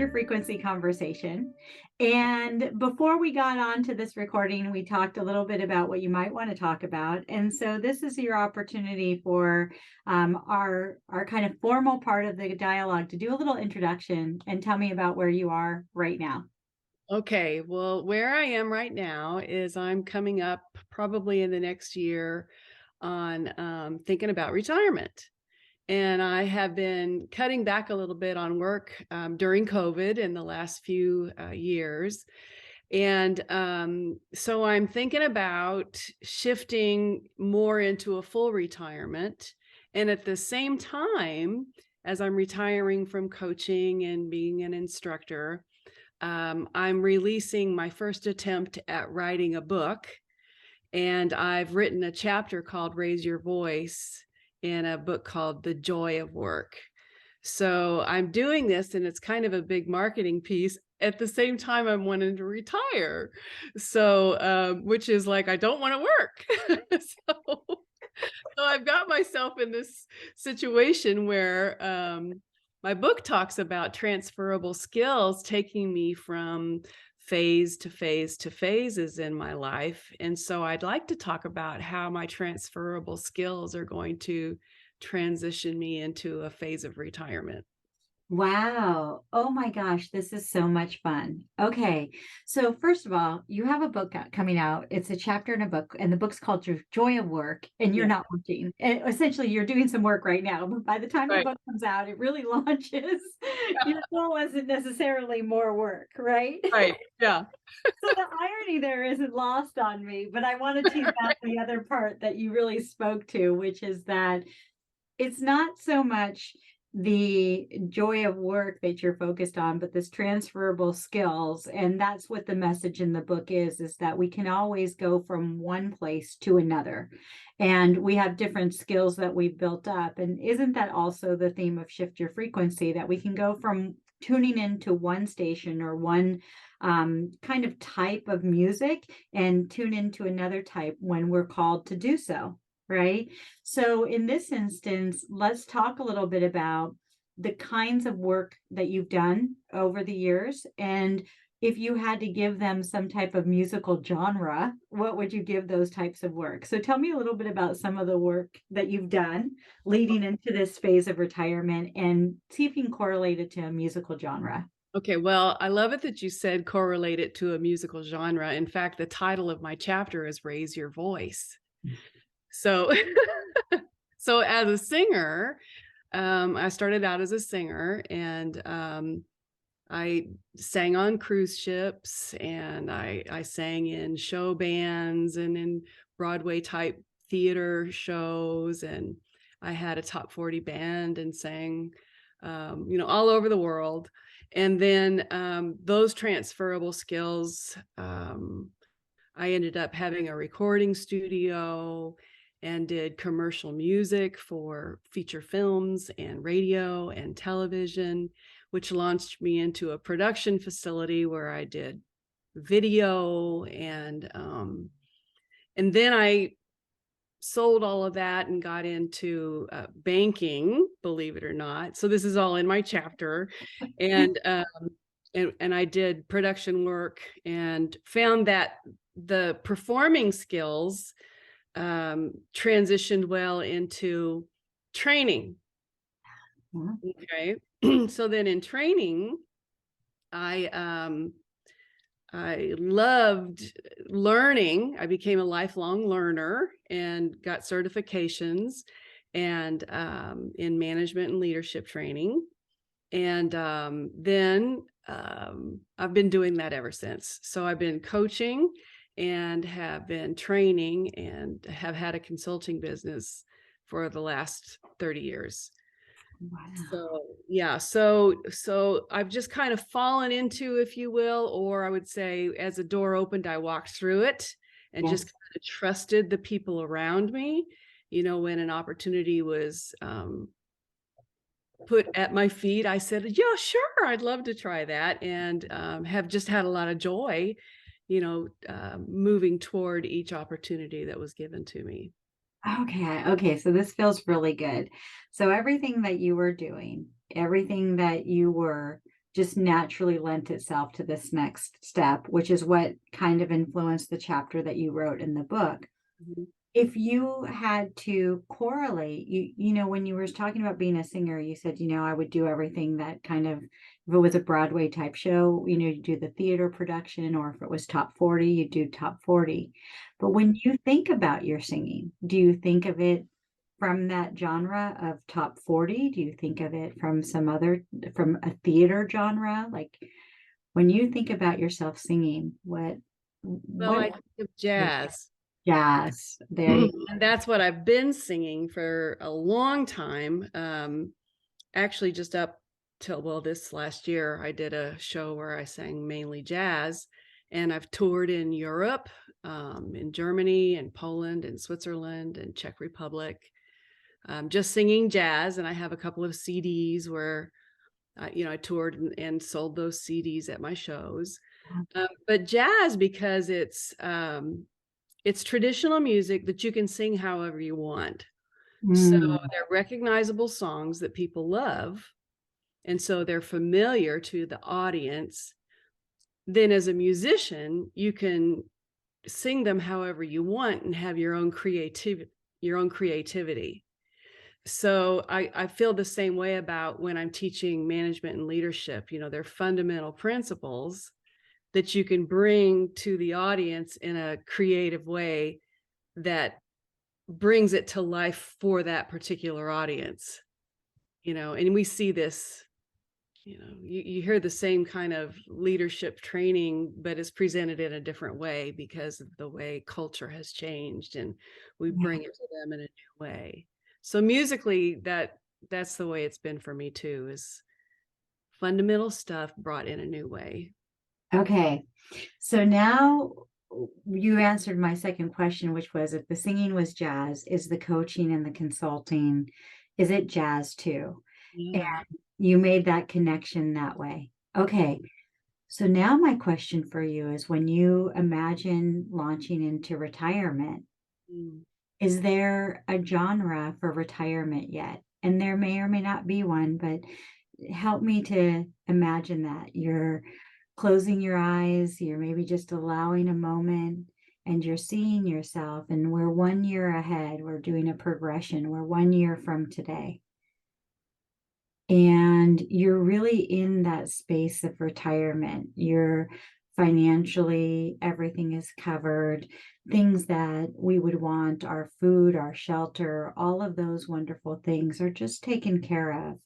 Your Frequency conversation. And before we got on to this recording, we talked a little bit about what you might want to talk about. And so this is your opportunity for our kind of formal part of the dialogue to do a little introduction and tell me about where you are right now. Okay, well, where I am right now is I'm coming up probably in the next year on thinking about retirement. And I have been cutting back a little bit on work during COVID in the last few years. And so I'm thinking about shifting more into a full retirement. And at the same time, as I'm retiring from coaching and being an instructor, I'm releasing my first attempt at writing a book, and I've written a chapter called Raise Your Voice in a book called The Joy of Work. So I'm doing this, and it's kind of a big marketing piece. At the same time, I'm wanting to retire. So, which is like, I don't want to work. So I've got myself in this situation where my book talks about transferable skills, taking me from phase to phase to phases in my life. And so I'd like to talk about how my transferable skills are going to transition me into a phase of retirement. Wow. Oh my gosh, this is so much fun. Okay. So first of all, you have a book coming out. It's a chapter in a book, and the book's called Your Joy of Work, and you're Yeah, not working. Essentially, you're doing some work right now, but by the time the right, book comes out, it really launches. Your goal isn't necessarily more work, right? right, yeah. So the irony there isn't lost on me, but I want to tease out the other part that you really spoke to, which is that it's not so much the joy of work that you're focused on, but this transferable skills. And that's what the message in the book is that we can always go from one place to another. And we have different skills that we've built up. And isn't that also the theme of Shift Your Frequency, that we can go from tuning into one station or one kind of type of music and tune into another type when we're called to do so, right? So in this instance, let's talk a little bit about the kinds of work that you've done over the years. And if you had to give them some type of musical genre, what would you give those types of work? So tell me a little bit about some of the work that you've done leading into this phase of retirement, and see if you can correlate it to a musical genre. Okay, well, I love it that you said correlate it to a musical genre. In fact, the title of my chapter is Raise Your Voice. So, so as a singer, I started out as a singer, and I sang on cruise ships, and I sang in show bands and in Broadway type theater shows, and I had a top 40 band and sang, all over the world. And then those transferable skills, I ended up having a recording studio and did commercial music for feature films and radio and television, which launched me into a production facility where I did video, and then I sold all of that and got into banking, believe it or not. So this is all in my chapter, and and I did production work and found that the performing skills transitioned well into training. Mhm. Okay. So then in training, I I loved learning. I became a lifelong learner and got certifications and in management and leadership training. And then I've been doing that ever since. So I've been coaching and have been training and have had a consulting business for the last 30 years. Wow. So yeah, so I've just kind of fallen into, if you will, or I would say as a door opened, I walked through it and just Yes. kind of trusted the people around me. When an opportunity was put at my feet, I said, yeah, sure, I'd love to try that, and have just had a lot of joy, moving toward each opportunity that was given to me. Okay. Okay. So this feels really good. So everything that you were doing, everything that you were just naturally lent itself to this next step, which is what kind of influenced the chapter that you wrote in the book. Mhm. If you had to correlate, when you were talking about being a singer, you said, I would do everything that kind of, if it was a Broadway type show, you do the theater production, or if it was top 40, you do top 40. But when you think about your singing, do you think of it from that genre of top 40? Do you think of it from from a theater genre? Like when you think about yourself singing, Well, what I think of jazz. jazz? There you And that's what I've been singing for a long time. Actually, just up till, well, this last year, I did a show where I sang mainly jazz, and I've toured in Europe, in Germany and Poland and Switzerland and Czech Republic, just singing jazz. And I have a couple of CDs where, I toured and sold those CDs at my shows. But jazz, because it's traditional music that you can sing however you want. So Mm, they're recognizable songs that people love. And so they're familiar to the audience. Then as a musician, you can sing them however you want and have your own creativity. So I feel the same way about when I'm teaching management and leadership. They're fundamental principles that you can bring to the audience in a creative way that brings it to life for that particular audience. And we see this, you hear the same kind of leadership training, but it's presented in a different way because of the way culture has changed, and we yeah. bring it to them in a new way. So musically, that's the way it's been for me too, is fundamental stuff brought in a new way. Okay. So now you answered my second question, which was if the singing was jazz, is the coaching and the consulting, is it jazz too? And Yeah. you made that connection that way. Okay. So now my question for you is when you imagine launching into retirement, Mm. is there a genre for retirement yet? And there may or may not be one, but help me to imagine that. You're closing your eyes, you're maybe just allowing a moment, and you're seeing yourself. And we're 1 year ahead. We're doing a progression. We're 1 year from today. And you're really in that space of retirement. You're financially, everything is covered. Things that we would want, our food, our shelter, all of those wonderful things are just taken care of.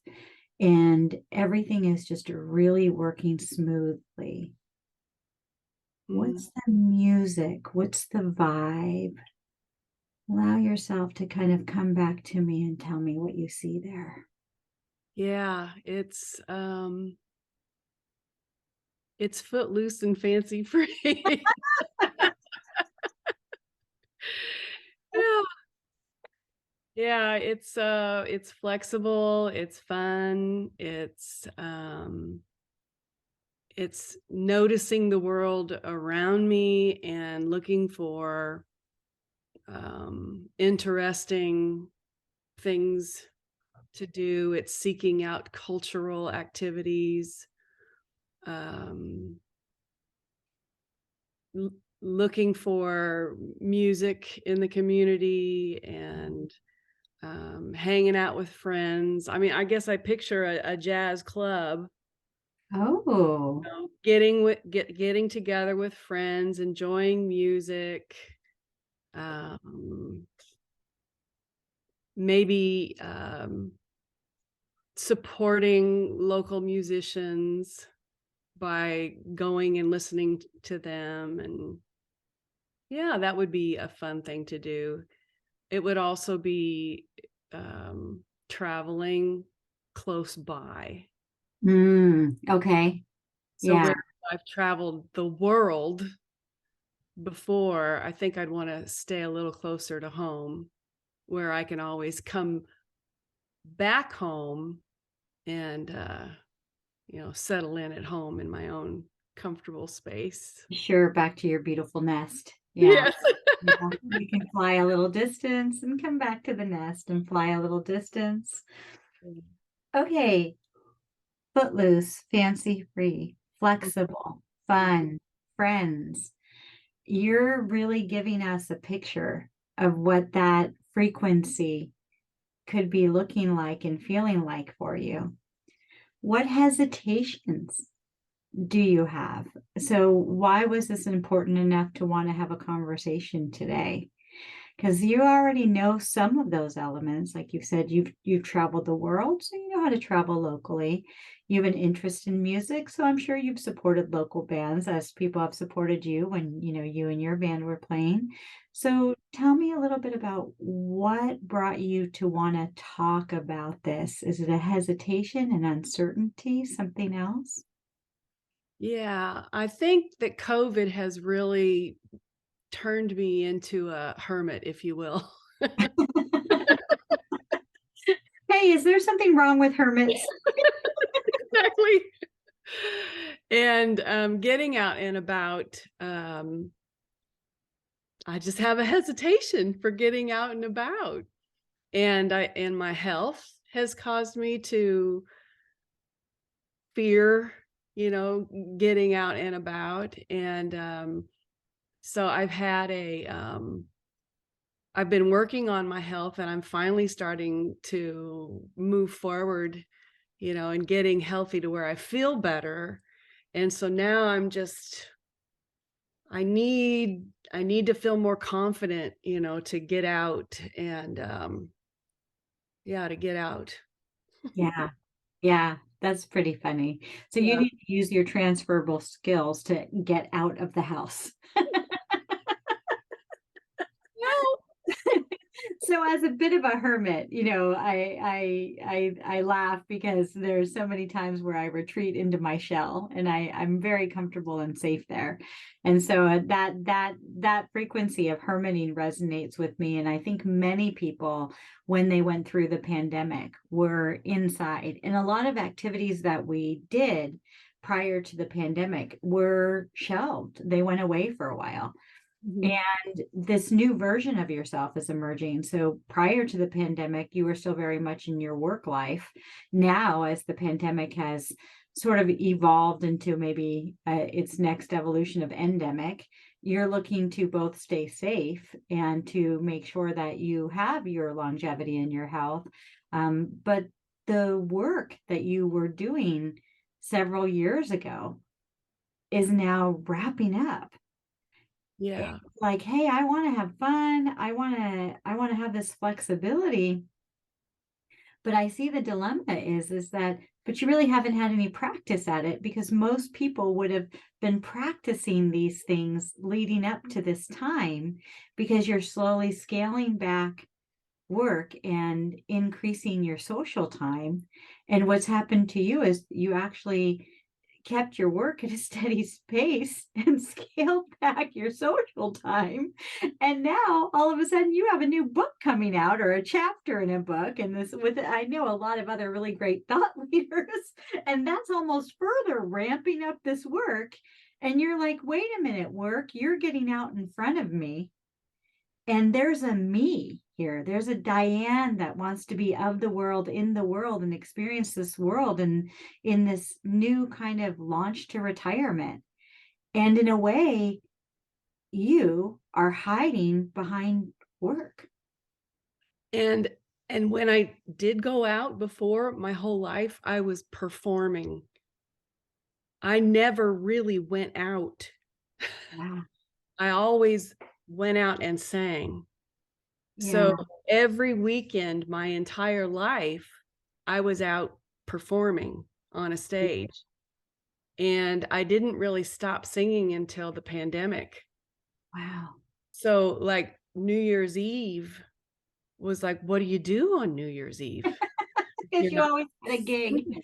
And everything is just really working smoothly. Mm. What's the music? What's the vibe? Allow yourself to kind of come back to me and tell me what you see there. Yeah, it's footloose and fancy free. Yeah. Yeah, it's flexible, it's fun, it's noticing the world around me and looking for interesting things to do. It's seeking out cultural activities, um, l- looking for music in the community, and hanging out with friends. I mean, I guess I picture a jazz club, Oh, getting together with friends, enjoying music, um, maybe supporting local musicians by going and listening to them. And yeah, that would be a fun thing to do. It would also be traveling close by. okay. So Yeah, where I've traveled the world before, I think I'd want to stay a little closer to home, where I can always come back home and settle in at home in my own comfortable space. sure. Back to your beautiful nest. Yeah. Yes. Yeah. You can fly a little distance and come back to the nest and fly a little distance. Okay. Footloose, fancy free, flexible, fun, friends. You're really giving us a picture of what that frequency could be looking like and feeling like for you. What hesitations do you have? So why was this important enough to want to have a conversation today? Because you already know some of those elements. Like you said, you've traveled the world, so you know how to travel locally. You have an interest in music, so I'm sure you've supported local bands as people have supported you when you and your band were playing. So tell me a little bit about what brought you to want to talk about this. Is it a hesitation, an uncertainty, something else? Yeah, I think that COVID has really turned me into a hermit, if you will. Hey, is there something wrong with hermits? Exactly. And getting out and about, I just have a hesitation for getting out and about. And my health has caused me to fear, getting out and about. And so I've been working on my health, and I'm finally starting to move forward, and getting healthy to where I feel better. And so now I need to feel more confident, to get out and yeah, to get out. Yeah. Yeah, that's pretty funny. So you Yeah. need to use your transferable skills to get out of the house. Well, So as a bit of a hermit, I laugh because there's so many times where I retreat into my shell and I'm very comfortable and safe there. And so that frequency of hermiting resonates with me. And I think many people, when they went through the pandemic, were inside. And a lot of activities that we did prior to the pandemic were shelved. They went away for a while. mhm. And this new version of yourself is emerging. So prior to the pandemic, you were still very much in your work life. Now, as the pandemic has sort of evolved into maybe its next evolution of endemic, you're looking to both stay safe and to make sure that you have your longevity and your health. But the work that you were doing several years ago is now wrapping up. Yeah. Like, hey, I want to have fun. I want to have this flexibility, but I see the dilemma is that but you really haven't had any practice at it because most people would have been practicing these things leading up to this time because you're slowly scaling back work and increasing your social time. And what's happened to you is you actually kept your work at a steady pace and scaled back your social time. And now all of a sudden you have a new book coming out or a chapter in a book. And this with I know a lot of other really great thought leaders. And that's almost further ramping up this work. And you're like, wait a minute, work, you're getting out in front of me. And there's a me here. There's a Diane that wants to be of the world, in the world, and experience this world and in this new kind of launch to retirement. And in a way, you are hiding behind work. And and when I did go out before, my whole life, I was performing. I never really went out. Yeah. I always went out and sang. So Yeah. every weekend, my entire life, I was out performing on a stage. And I didn't really stop singing until the pandemic. Wow. So, like, New Year's Eve was like, what do you do on New Year's Eve? Because You're you not always had a gig. singing.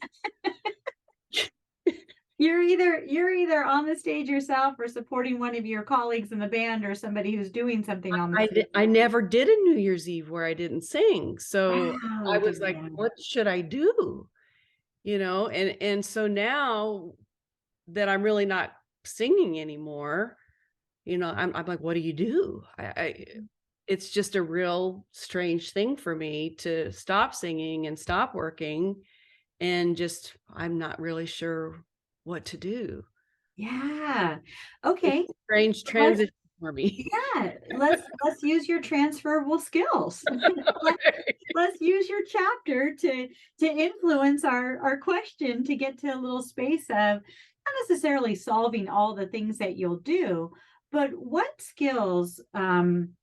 You're either on the stage yourself or supporting one of your colleagues in the band or somebody who's doing something on the stage. I never did a New Year's Eve where I didn't sing. So Wow, I was like, Diane. what should I do? And so now that I'm really not singing anymore, I'm like, what do you do? It's just a real strange thing for me to stop singing and stop working and just I'm not really sure what to do. Yeah. It's Okay. a strange Let's transition for me. yeah, let's use your transferable skills. Let Okay. let's use your chapter to influence our question to get to a little space of not necessarily solving all the things that you'll do, but what skills can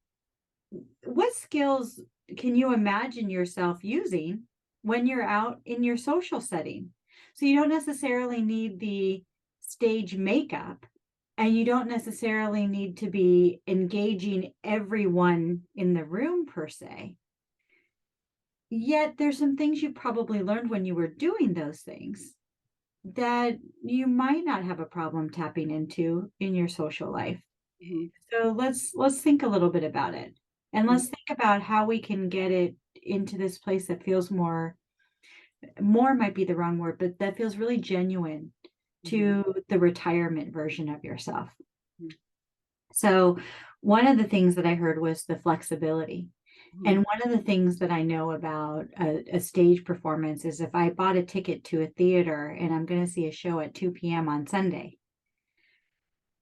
you imagine yourself using when you're out in your social setting? So you don't necessarily need the stage makeup, and you don't necessarily need to be engaging everyone in the room per se. Yet there's some things you probably learned when you were doing those things that you might not have a problem tapping into in your social life. Mhm. So let's think a little bit about it. And Mhm. let's think about how we can get it into this place that feels more might be the wrong word, but that feels really genuine Mhm. to the retirement version of yourself. Mhm. So one of the things that I heard was the flexibility. And Mhm. one of the things that I know about a stage performance is if I bought a ticket to a theater and I'm going to see a show at 2 p.m. on Sunday,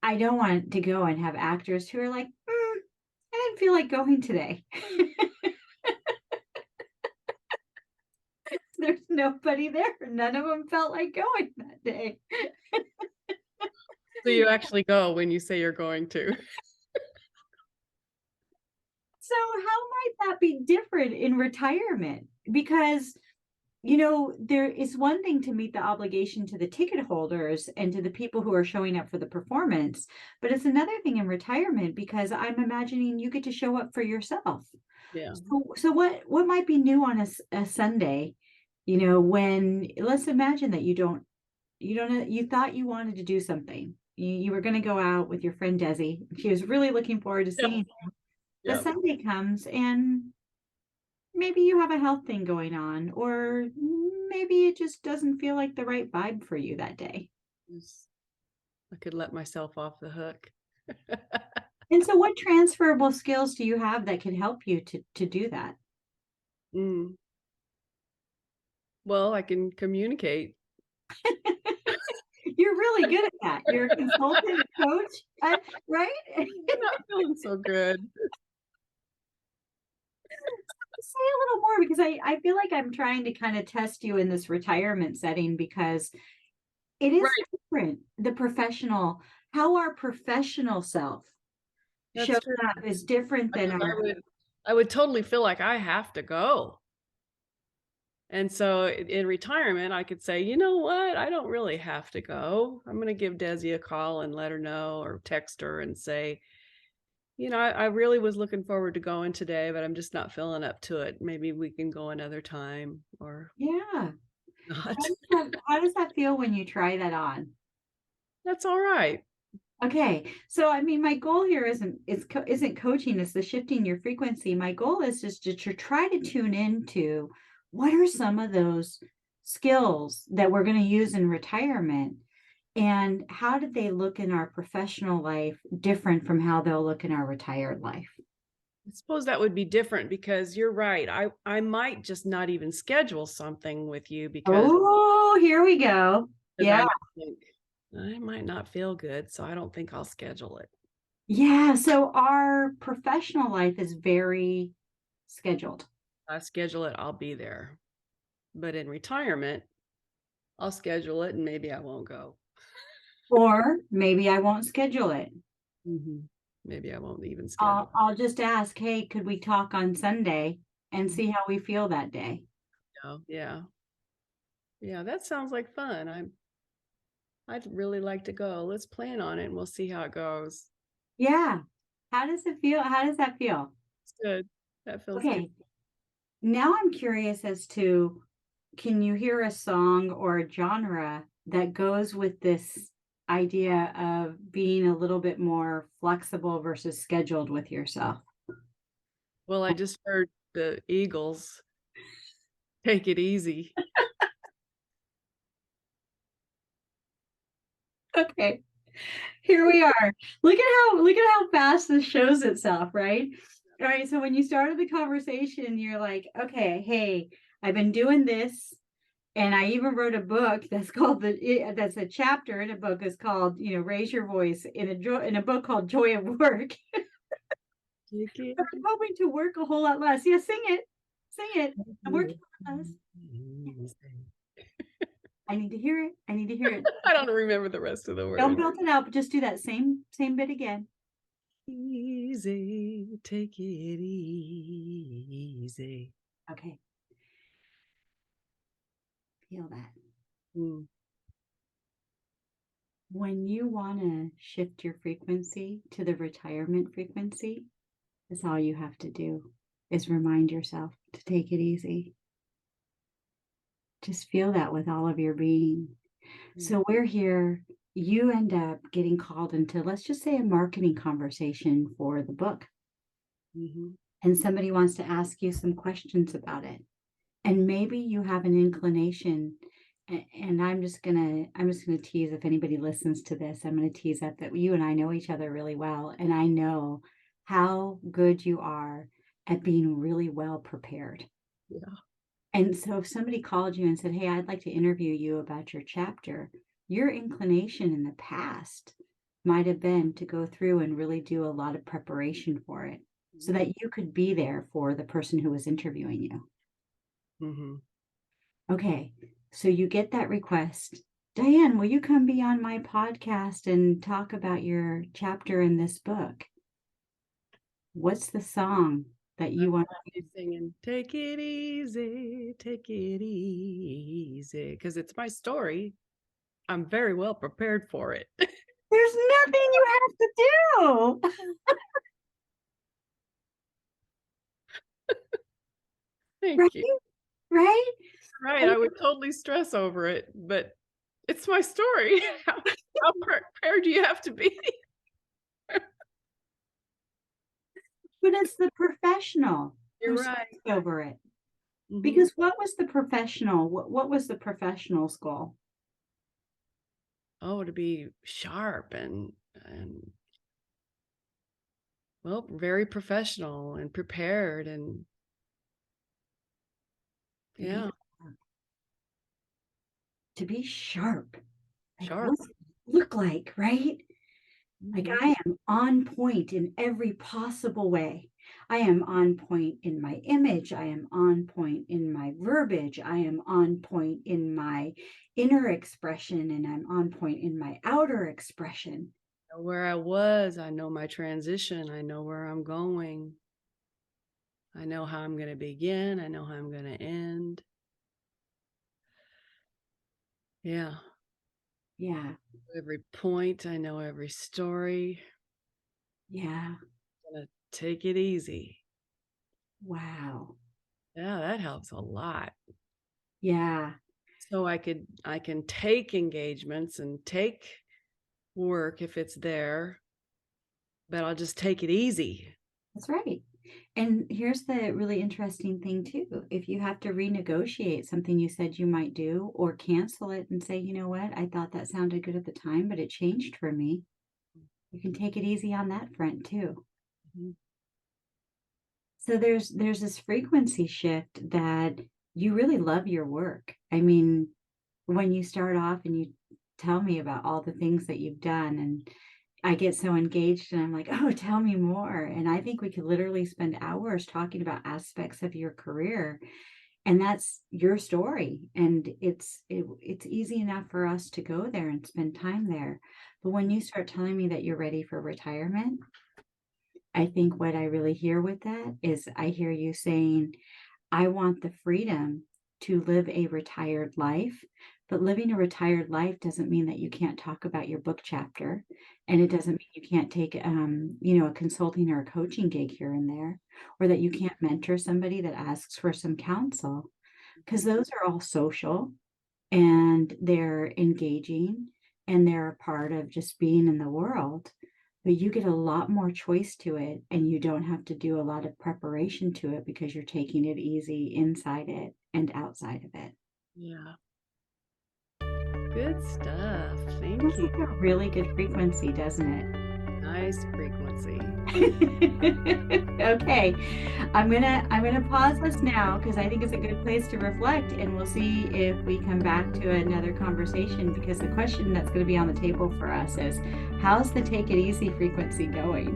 I don't want to go and have actors who are like, I didn't feel like going today. There's nobody there. None of them felt like going that day. So you actually go when you say you're going to. So how might that be different in retirement? Because there is one thing to meet the obligation to the ticket holders and to the people who are showing up for the performance, but it's another thing in retirement because I'm imagining you get to show up for yourself. Yeah. So what might be new on a Sunday, when let's imagine that you thought you wanted to do something. You were going to go out with your friend Desi. She was really looking forward to Yep. seeing you. The Yep. Sunday comes and maybe you have a health thing going on, or maybe it just doesn't feel like the right vibe for you that day. Yes. I could let myself off the hook. And so what transferable skills do you have that can help you to do that? Mm. Well, I can communicate. You're really good at that. You're a consultant, a coach, right? I'm not feeling so good. Say a little more because I feel like I'm trying to kind of test you in this retirement setting because it is Right. different. How our professional self That's shows true. up is different than Because our I would totally feel like I have to go. And so in retirement, I could say, you know what? I don't really have to go. I'm going to give Desi a call and let her know or text her and say, I really was looking forward to going today, but I'm just not feeling up to it. Maybe we can go another time or yeah. not. How does that feel when you try that on? That's all right. Okay, so I mean, my goal here isn't coaching, it's the shifting your frequency. My goal is just to try to tune into what are some of those skills that we're going to use in retirement, and how did they look in our professional life different from how they'll look in our retired life? I suppose that would be different because you're right. I might just not even schedule something with you because Oh, here we go. I Yeah. think I might not feel good, so I don't think I'll schedule it. Yeah. So our professional life is very scheduled. I schedule it, I'll be there. But in retirement, I'll schedule it and maybe I won't go. Or maybe I won't schedule it. Maybe I won't even schedule. I'll just ask, hey, could we talk on Sunday and Mhm. see how we feel that day? Yeah. Yeah, that sounds like fun. I'd really like to go. Let's plan on it and we'll see how it goes. Yeah. How does it feel? How does that feel? It's good. That feels good. Okay. Now I'm curious as to, can you hear a song or a genre that goes with this idea of being a little bit more flexible versus scheduled with yourself? Well, I just heard the Eagles take it easy. Okay. Here we are. Look at how fast this shows itself, right? All right, so when you started the conversation, you're like, okay, hey, I've been doing this And I even wrote a book that's called that's a chapter in a book is called, Raise Your Voice in a book called Joy of Work. But I'm hoping to work a whole lot less. Yeah, sing it. Sing it. I'm working less. I need to hear it. I need to hear it. I don't remember the rest of the Don't word. build it out, but just do that same bit again. Easy, take it easy. Okay. Feel that. Mm. When you want to shift your frequency to the retirement frequency, that's all you have to do is remind yourself to take it easy. Just feel that with all of your being. So we're here. You end up getting called into, let's just say, a marketing conversation for the book. Mm-hmm. And somebody wants to ask you some questions about it. And maybe you have an inclination, and I'm just gonna tease if anybody listens to this, I'm gonna tease that you and I know each other really well. And I know how good you are at being really well prepared. Yeah. And so if somebody called you and said, hey, I'd like to interview you about your chapter, your inclination in the past might have been to go through and really do a lot of preparation for it so that you could be there for the person who was interviewing you. Mm-hmm. Okay, so you get that request. Diane, will you come be on my podcast and talk about your chapter in this book? What's the song that you want to be singing? Take it easy, because it's my story. I'm very well prepared for it. There's nothing you have to do. Thank you. Right? Right. I would totally stress over it, but it's my story. How prepared do you have to be? But it's the professional You're who right. stressed over it. Mm-hmm. Because what was the professional's goal? Oh, to be sharp and well, very professional and prepared and yeah. To be sharp. Like, Sharp. what's it look like, right? Like Mm-hmm. I am on point in every possible way. I am on point in my image. I am on point in my verbiage. I am on point in my inner expression, and I'm on point in my outer expression. I know where I was, I know my transition, I know where I'm going. I know how I'm going to begin, I know how I'm going to end. Yeah. Yeah. Every point, I know every story. Yeah. I'm going to take it easy. Wow. Yeah, that helps a lot. Yeah. So I can take engagements and take work if it's there, but I'll just take it easy. That's right. And here's the really interesting thing too. If you have to renegotiate something you said you might do or cancel it and say, you know what, I thought that sounded good at the time, but it changed for me. You can take it easy on that front too. Mm-hmm. So there's this frequency shift that you really love your work. I mean, when you start off and you tell me about all the things that you've done, and I get so engaged and I'm like, oh, tell me more. And I think we could literally spend hours talking about aspects of your career. And that's your story. And it's easy enough for us to go there and spend time there. But when you start telling me that you're ready for retirement, I think what I really hear with that is I hear you saying, I want the freedom to live a retired life, but living a retired life doesn't mean that you can't talk about your book chapter. And it doesn't mean you can't take, a consulting or a coaching gig here and there, or that you can't mentor somebody that asks for some counsel, because those are all social and they're engaging and they're a part of just being in the world. But you get a lot more choice to it, and you don't have to do a lot of preparation to it because you're taking it easy inside it and outside of it. Yeah. Good stuff. Thank It's you. like a really good frequency, doesn't it? I nice frequency. Okay, I'm gonna pause us now because I think it's a good place to reflect, and we'll see if we come back to another conversation, because the question that's going to be on the table for us is, how's the take it easy frequency going?